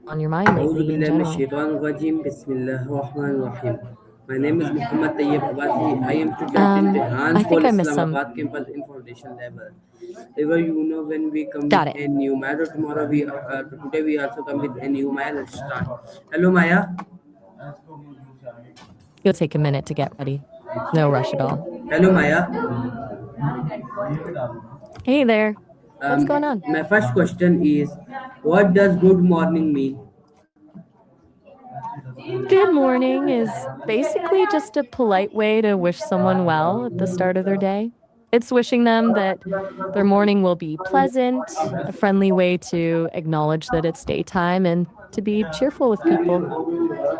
on your mind أعوذ lately in بالله من general? الشيطان الرجيم بسم الله الرحمن الرحيم. My name is Muhammad Tayyib Abbasi. I am student in Jahan I School think I missed some. Islamabad campus in foundation level. Ever you know when we come with Got it. a new matter tomorrow today we also come with a new Maya. Let's start. Hello Maya. You'll take a minute to get ready. No rush at all. Hello Maya. Hey there. What's Um, going on? my first question is, what does good morning mean? Good morning is basically just a polite way to wish someone well at the start of their day. It's wishing them that their morning will be pleasant, a friendly way to acknowledge that it's daytime and to be cheerful with people.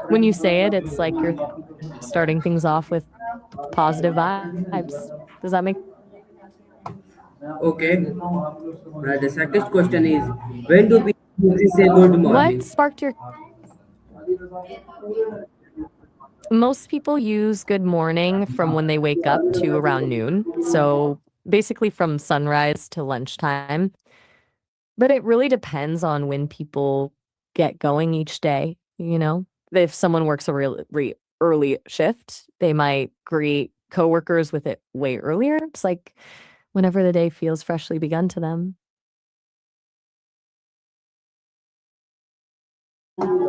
When you say it, it's like you're starting things off with positive vibes. Does that make Okay. The second question is, when do people usually say good what morning? sparked your Most people use good morning from when they wake up to around noon. So basically from sunrise to lunchtime. But it really depends on when people get going each day, you know? If someone works a really early shift, they might greet coworkers with it way earlier. It's like whenever the day feels freshly begun to them.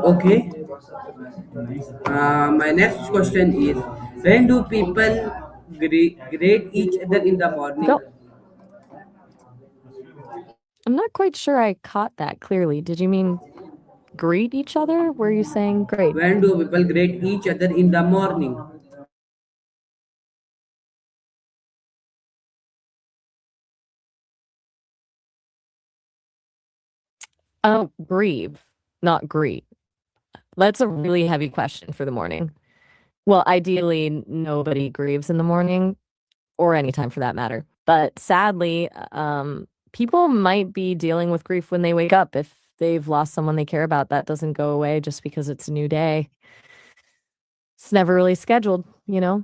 Okay. My next question is, when do people greet each other in the morning? Go. I'm not quite sure I caught that clearly. Did you mean greet each other? Were you saying great? When do people greet each other in the morning? Oh, grieve, not greet. That's a really heavy question for the morning. Well, ideally, nobody grieves in the morning or anytime for that matter. But sadly, people might be dealing with grief when they wake up. If they've lost someone they care about, that doesn't go away just because it's a new day. It's never really scheduled, you know?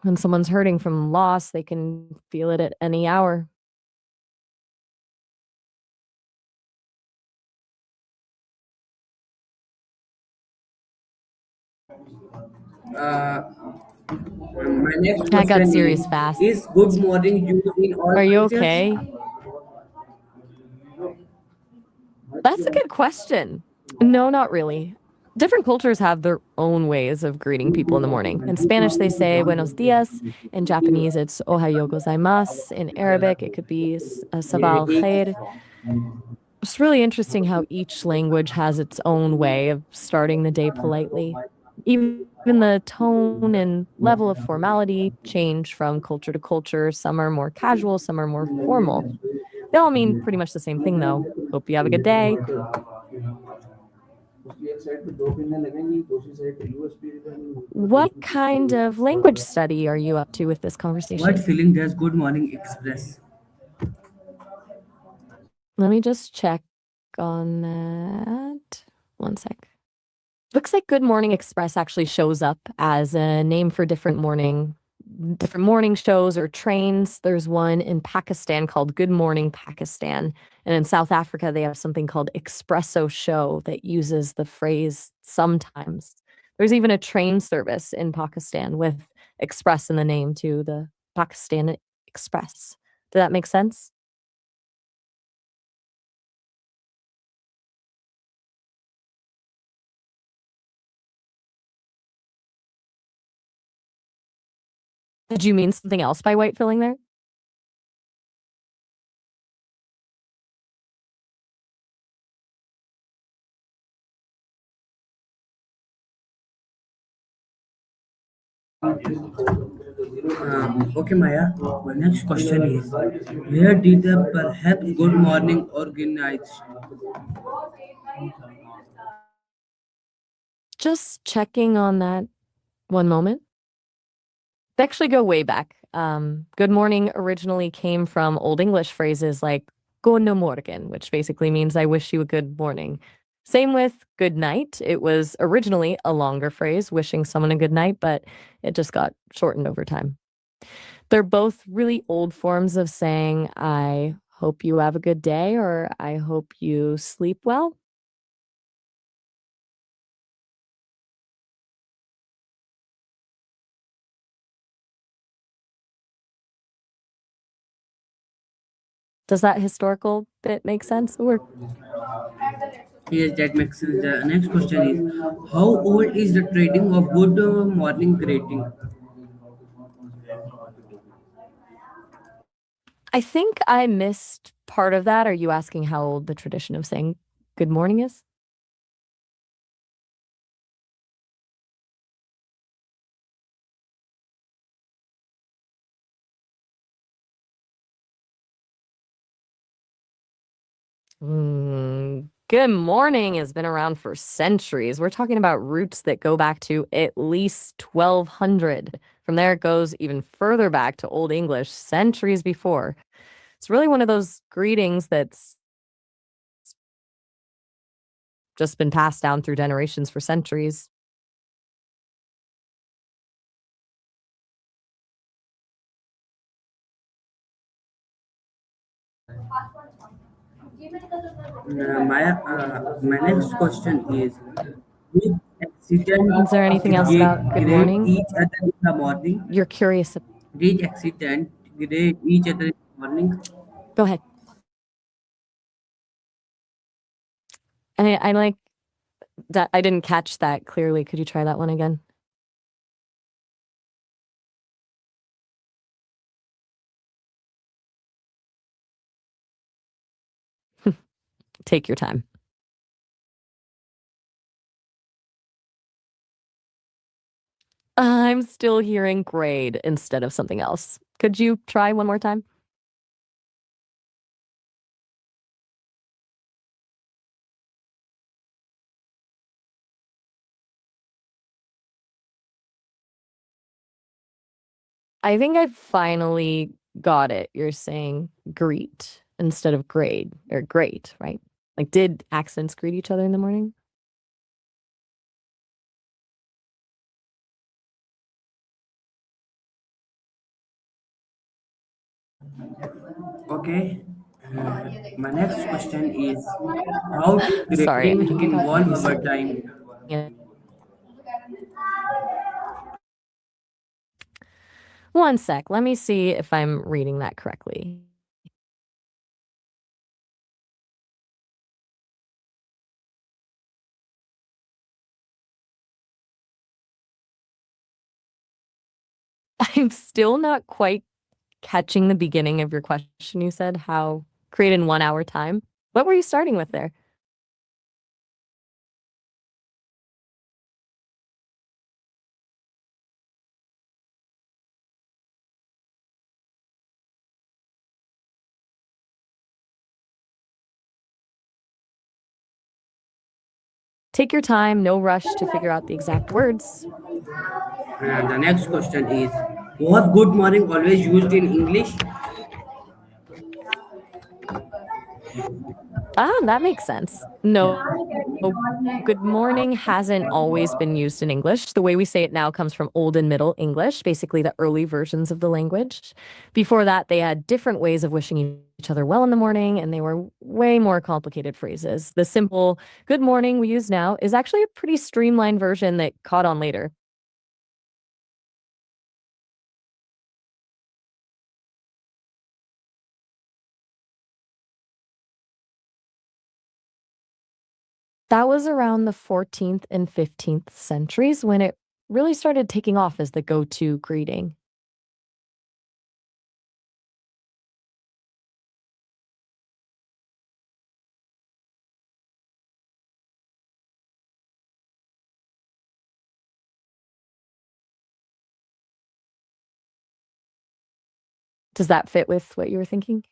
When someone's hurting from loss, they can feel it at any hour. Uh, my next I got question serious fast. is good morning used in all Are you cultures? okay? That's a good question. No, not really. Different cultures have their own ways of greeting people in the morning. In Spanish, they say buenos dias. In Japanese, it's ohayo gozaimasu. In Arabic, it could be sabah al khair. It's really interesting how each language has its own way of starting the day politely. Even the tone and level of formality change from culture to culture. Some are more casual, some are more formal. They all mean pretty much the same thing, though. Hope you have a good day. What kind of language study are you up to with this What conversation? feeling does good morning express? Let me just check on that. One sec. Looks like Good Morning Express actually shows up as a name for different morning shows or trains. There's one in Pakistan called Good Morning Pakistan. And in South Africa, they have something called Espresso Show that uses the phrase sometimes. There's even a train service in Pakistan with express in the name too, the Pakistan Express. Did that make sense? Did you mean something else by white filling there? Okay, Maya. My next question is, where did the perhaps good morning organize? Just checking on that one moment. They actually go way back. Good morning originally came from Old English phrases like "God morgen," which basically means I wish you a good morning. Same with good night. It was originally a longer phrase, wishing someone a good night, but it just got shortened over time. They're both really old forms of saying, I hope you have a good day or I hope you sleep well. Does that historical bit make sense? Yes, that makes sense. The next question is, how old is the trading of good morning greeting? I think I missed part of that. Are you asking how old the tradition of saying good morning is? Good morning has been around for centuries. We're talking about roots that go back to at least 1200. From there, it goes even further back to Old English, centuries before. It's really one of those greetings that's just been passed down through generations for centuries. My next question is, did accident Is there anything else about good greet morning each other in the morning? you're curious? Did accident greet each other in the morning? Go ahead. I like that. I didn't catch that clearly. Could you try that one again? Take your time. I'm still hearing grade instead of something else. Could you try one more time? I think I finally got it. You're saying greet instead of grade or great, right? Like, did accents greet each other in the morning? Okay. My next question is, how did Sorry, I grading think I got evolve confused. over time? Yeah. One sec. Let me see if I'm reading that correctly. I'm still not quite catching the beginning of your question. You said how create in 1 hour time. What were you starting with there? Take your time, no rush to figure out the exact words. The next question is, was good morning always used in English? That makes sense. No, good morning hasn't always been used in English. The way we say it now comes from Old and Middle English, basically the early versions of the language. Before that, they had different ways of wishing each other well in the morning, and they were way more complicated phrases. The simple good morning we use now is actually a pretty streamlined version that caught on later. That was around the 14th and 15th centuries when it really started taking off as the go-to greeting. Does that fit with what you were thinking?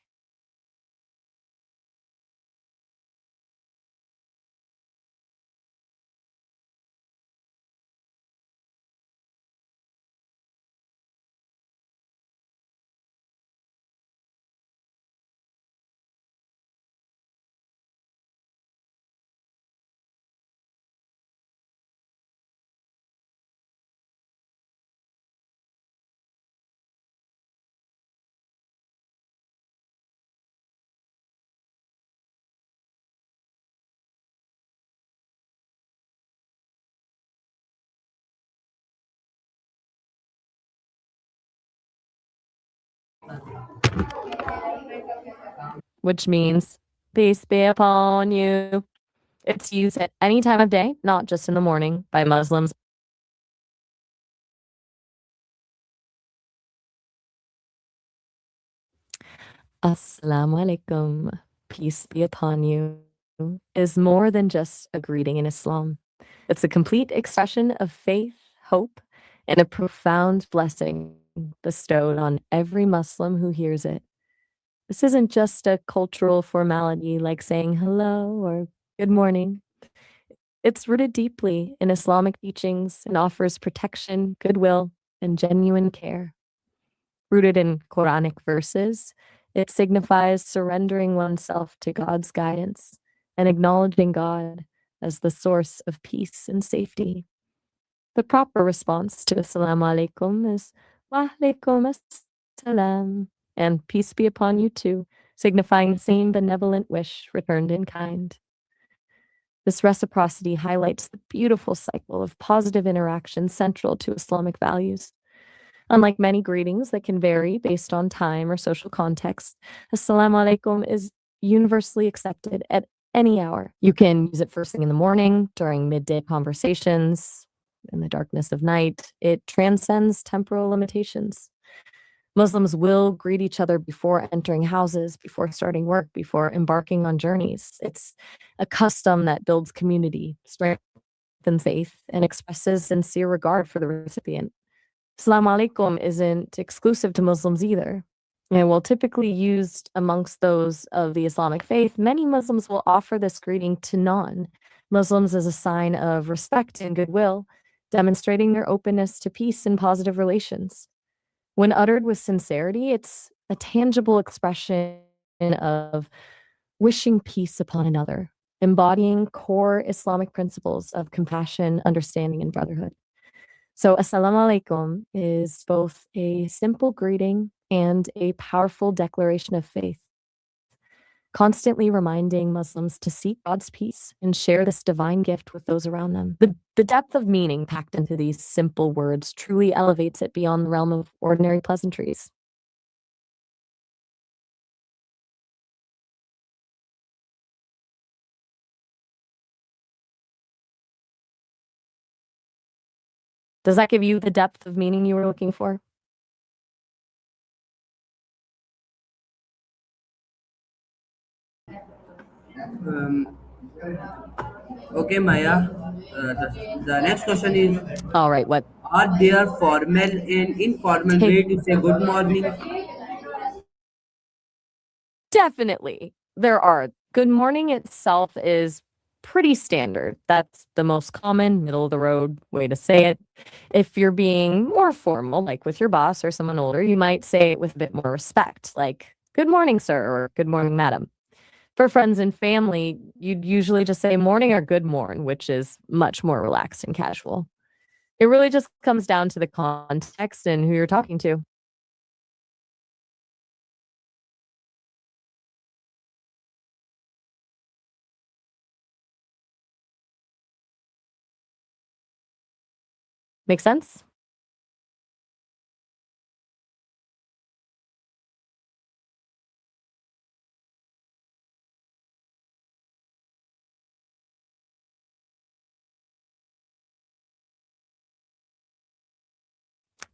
which means peace be upon you. It's used at any time of day, not just in the morning, by Muslims. Assalamu alaikum, peace be upon you, is more than just a greeting in Islam. It's a complete expression of faith, hope, and a profound blessing bestowed on every Muslim who hears it. This isn't just a cultural formality like saying hello or good morning. It's rooted deeply in Islamic teachings and offers protection, goodwill, and genuine care. Rooted in Quranic verses, it signifies surrendering oneself to God's guidance and acknowledging God as the source of peace and safety. The proper response to Assalamu alaikum is Wa alaikum assalam, and peace be upon you too, signifying the same benevolent wish returned in kind. This reciprocity highlights the beautiful cycle of positive interaction central to Islamic values. Unlike many greetings that can vary based on time or social context, Assalamu alaikum is universally accepted at any hour. You can use it first thing in the morning, during midday conversations, in the darkness of night. It transcends temporal limitations. Muslims will greet each other before entering houses, before starting work, before embarking on journeys. It's a custom that builds community, strengthens faith, and expresses sincere regard for the recipient. Salam alaikum isn't exclusive to Muslims either. And while typically used amongst those of the Islamic faith, many Muslims will offer this greeting to non-Muslims as a sign of respect and goodwill, demonstrating their openness to peace and positive relations. When uttered with sincerity, it's a tangible expression of wishing peace upon another, embodying core Islamic principles of compassion, understanding, and brotherhood. So, Assalamu alaikum is both a simple greeting and a powerful declaration of faith, constantly reminding Muslims to seek God's peace and share this divine gift with those around them. The depth of meaning packed into these simple words truly elevates it beyond the realm of ordinary pleasantries. Does that give you the depth of meaning you were looking for? Um, okay, Maya. The next question is: All right, what are there formal and informal take way to say good morning? Definitely. There are. Good morning itself is pretty standard. That's the most common, middle of the road way to say it. If you're being more formal, like with your boss or someone older, you might say it with a bit more respect, like, good morning, sir, or good morning, madam. For friends and family, you'd usually just say morning or good morn, which is much more relaxed and casual. It really just comes down to the context and who you're talking to. Make sense?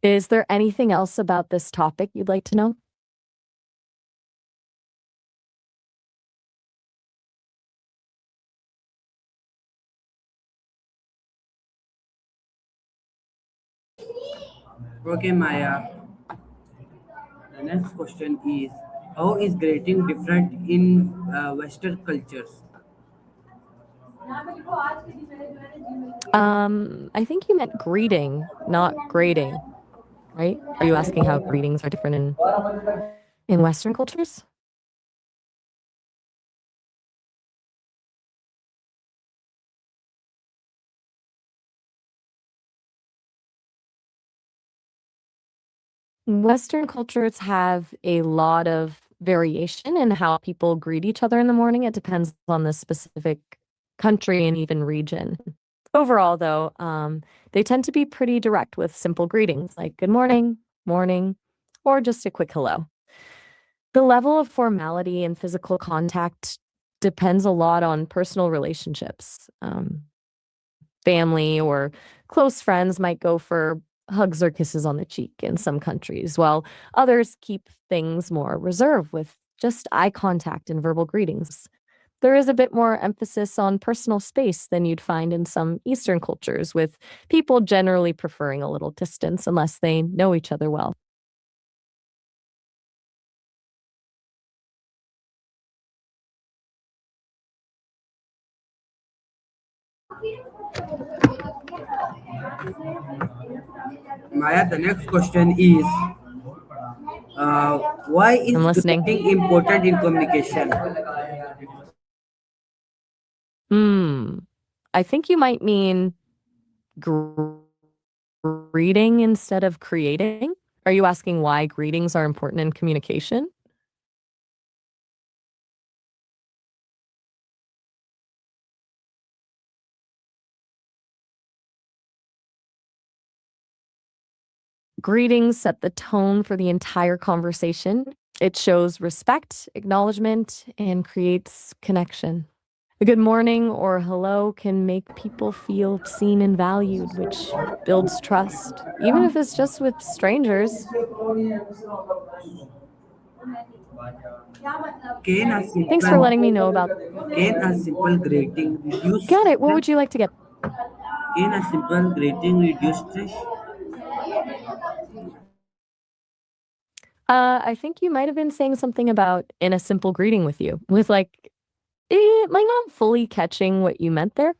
Is there anything else about this topic you'd like to know? Okay, Maya. The next question is: how is greeting different in Western cultures? I think you meant greeting, not grading, right? Are you asking how greetings are different in Western cultures? Western cultures have a lot of variation in how people greet each other in the morning. It depends on the specific country and even region. Overall, though, they tend to be pretty direct with simple greetings like good morning, morning, or just a quick hello. The level of formality and physical contact depends a lot on personal relationships. Family or close friends might go for hugs or kisses on the cheek in some countries, while others keep things more reserved with just eye contact and verbal greetings. There is a bit more emphasis on personal space than you'd find in some Eastern cultures, with people generally preferring a little distance unless they know each other well. Maya, the next question is uh, why I'm is listening. greeting important in communication? Hmm. I think you might mean greeting instead of creating? Are you asking why greetings are important in communication? Greetings set the tone for the entire conversation. It shows respect, acknowledgement, and creates connection. A good morning or hello can make people feel seen and valued, which builds trust, even if it's just with strangers. Can a Thanks for simple letting me know about. can a simple greeting reduce Got it. What stress? would you like to get? Can a simple greeting reduce stress? I think you might have been saying something about in a simple greeting with you, with like, like not fully catching what you meant there.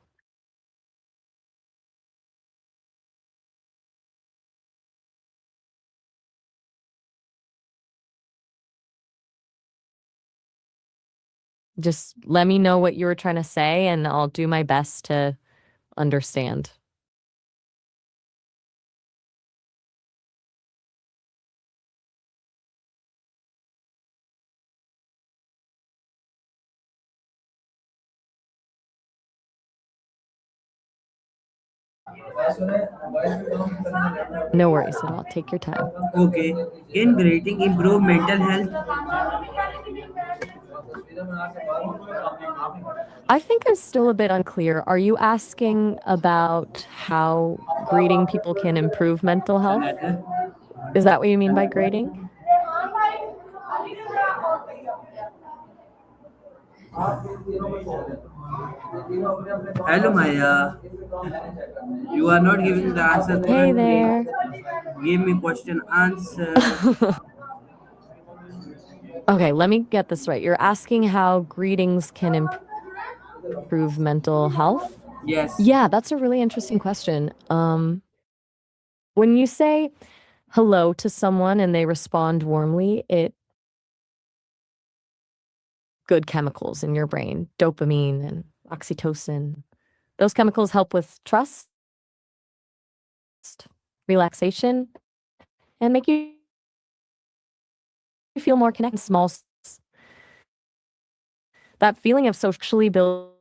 Just let me know what you were trying to say, and I'll do my best to understand. No worries at all. Take your time. Okay. Can greeting improve mental health? I think I'm still a bit unclear. Are you asking about how greeting people can improve mental health? Another. Is that what you mean by grading? Hello, Maya. You are not giving the answer Hey correctly. there. Give me question answer. Okay, let me get this right. You're asking how greetings can improve mental health? Yes. Yeah, that's a really interesting question. When you say hello to someone and they respond warmly, it good chemicals in your brain, dopamine and oxytocin. Those chemicals help with trust, relaxation, and make you feel more connected. That feeling of socially built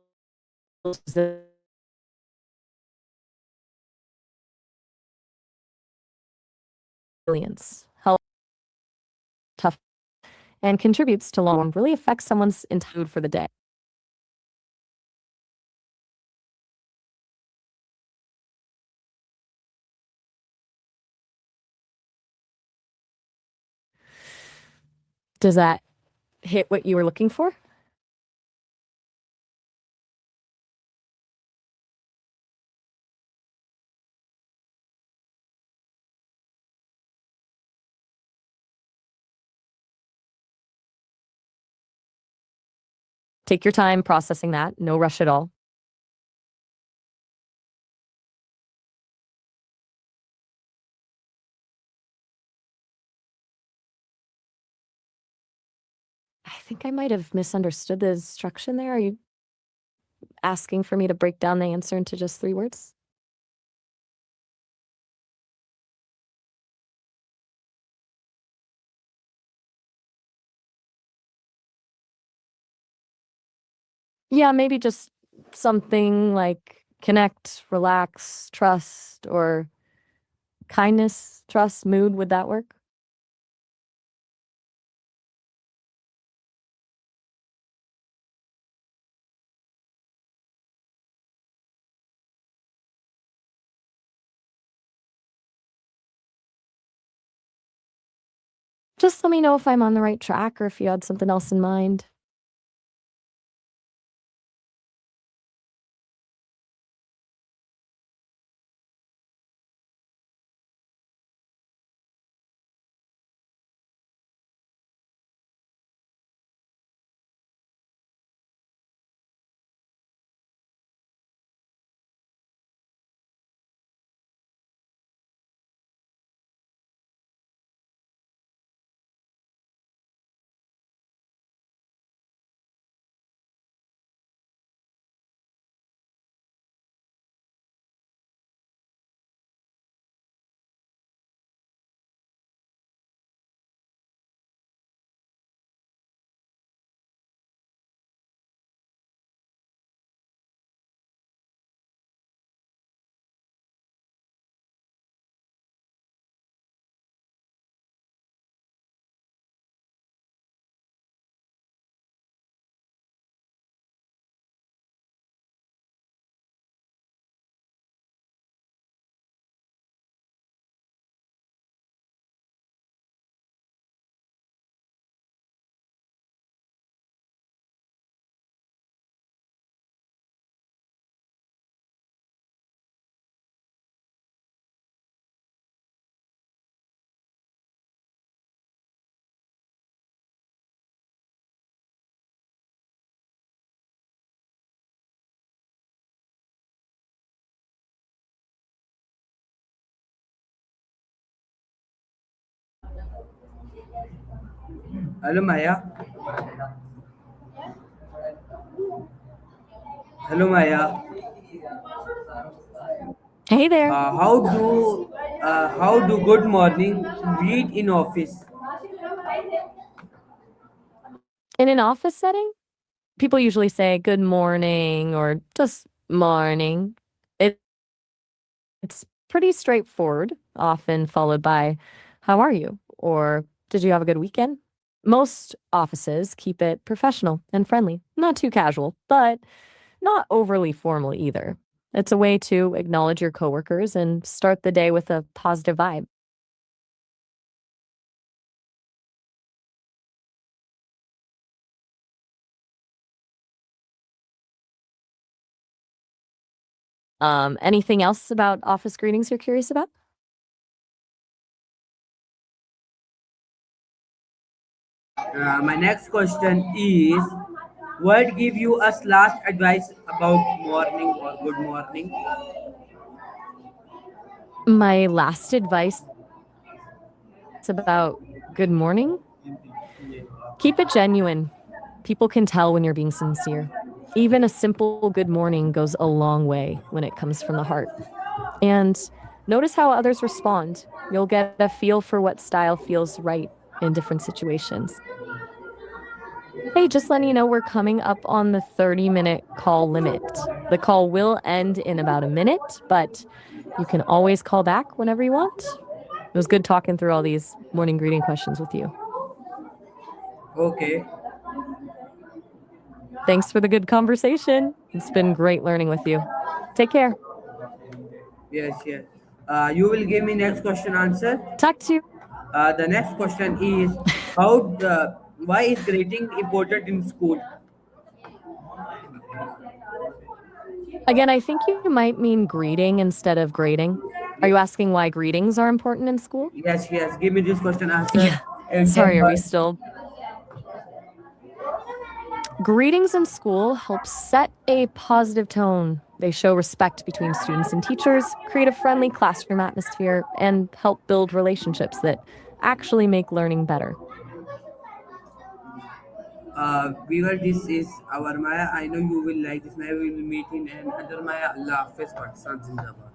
resilience, help tough, and contributes to long really affects someone's entire mood for the day. Does that hit what you were looking for? Take your time processing that. No rush at all. I think I might have misunderstood the instruction there. Are you asking for me to break down the answer into just 3 words? Yeah, maybe just something like connect, relax, trust, or kindness, trust, mood. Would that work? Just let me know if I'm on the right track or if you had something else in mind. Hello, Maya. Hello, Maya. Hey there. How do good morning read in office? In an office setting, people usually say good morning or just morning. It's pretty straightforward, often followed by how are you or did you have a good weekend? Most offices keep it professional and friendly, not too casual, but not overly formal either. It's a way to acknowledge your coworkers and start the day with a positive vibe. Anything else about office greetings you're curious about? My next question is, what give you us last advice about morning or good morning? My last advice about good morning, keep it genuine. People can tell when you're being sincere. Even a simple good morning goes a long way when it comes from the heart. And notice how others respond. You'll get a feel for what style feels right in different situations. Hey, just letting you know we're coming up on the 30-minute call limit. The call will end in about a minute, but you can always call back whenever you want. It was good talking through all these morning greeting questions with you. Okay. Thanks for the good conversation. It's been great learning with you. Take care. Yes, yes. You will give me next question answer. Talk to you. The next question is, why is grading important in school? Again, I think you might mean greeting instead of grading. Are you asking why greetings are important in school? Yes, yes. Give me this question answer Yeah. in 10 Sorry, are we words. still? Greetings in school help set a positive tone. They show respect between students and teachers, create a friendly classroom atmosphere, and help build relationships that actually make learning better. Viewer, this is our Maya. I know you will like this. Maya, we will meet in another Maya. Allah Hafiz, Pakistan Zindabad.